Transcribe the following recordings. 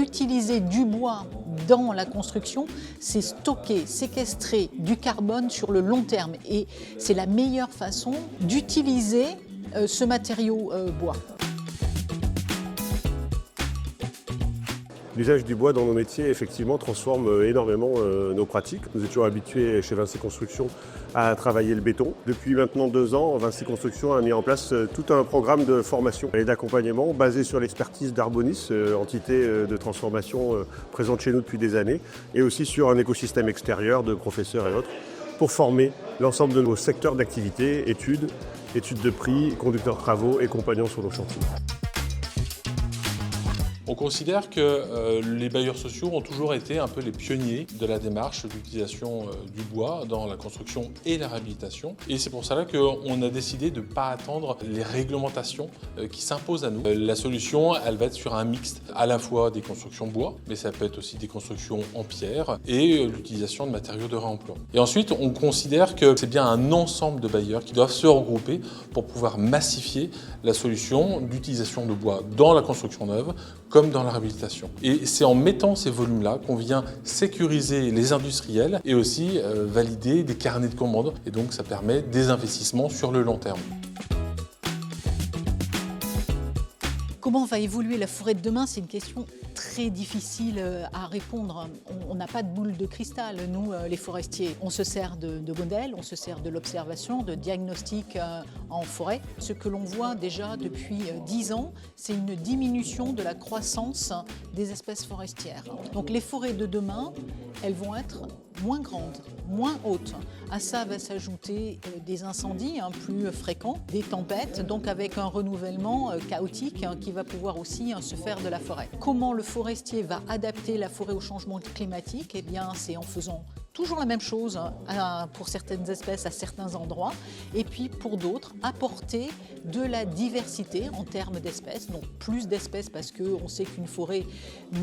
Utiliser du bois dans la construction, c'est stocker, séquestrer du carbone sur le long terme. Et c'est la meilleure façon d'utiliser ce matériau bois. L'usage du bois dans nos métiers, effectivement, transforme énormément nos pratiques. Nous étions habitués chez Vinci Construction à travailler le béton. Depuis maintenant 2 ans, Vinci Construction a mis en place tout un programme de formation et d'accompagnement basé sur l'expertise d'Arbonis, entité de transformation présente chez nous depuis des années, et aussi sur un écosystème extérieur de professeurs et autres, pour former l'ensemble de nos secteurs d'activité, études de prix, conducteurs de travaux et compagnons sur nos chantiers. On considère que les bailleurs sociaux ont toujours été un peu les pionniers de la démarche d'utilisation du bois dans la construction et la réhabilitation. Et c'est pour cela qu'on a décidé de ne pas attendre les réglementations qui s'imposent à nous. La solution, elle va être sur un mixte, à la fois des constructions bois, mais ça peut être aussi des constructions en pierre et l'utilisation de matériaux de réemploi. Et ensuite, on considère que c'est bien un ensemble de bailleurs qui doivent se regrouper pour pouvoir massifier la solution d'utilisation de bois dans la construction neuve, comme dans la réhabilitation. Et c'est en mettant ces volumes-là qu'on vient sécuriser les industriels et aussi valider des carnets de commandes. Et donc ça permet des investissements sur le long terme. Comment va évoluer la forêt de demain? C'est une question très difficile à répondre. On n'a pas de boule de cristal, nous, les forestiers. On se sert de modèles, on se sert de l'observation, de diagnostic en forêt. Ce que l'on voit déjà depuis 10 ans, c'est une diminution de la croissance des espèces forestières. Donc les forêts de demain, elles vont être moins grandes, moins hautes. À ça va s'ajouter des incendies plus fréquents, des tempêtes, donc avec un renouvellement chaotique qui va pouvoir aussi se faire de la forêt. Comment le forestier va adapter la forêt au changement climatique? Eh bien, c'est en faisant toujours la même chose pour certaines espèces à certains endroits, et puis pour d'autres, apporter de la diversité en termes d'espèces, donc plus d'espèces parce qu'on sait qu'une forêt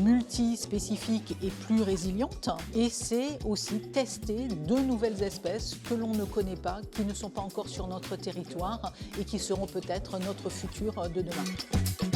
multispécifique est plus résiliente, et c'est aussi tester de nouvelles espèces que l'on ne connaît pas, qui ne sont pas encore sur notre territoire et qui seront peut-être notre futur de demain.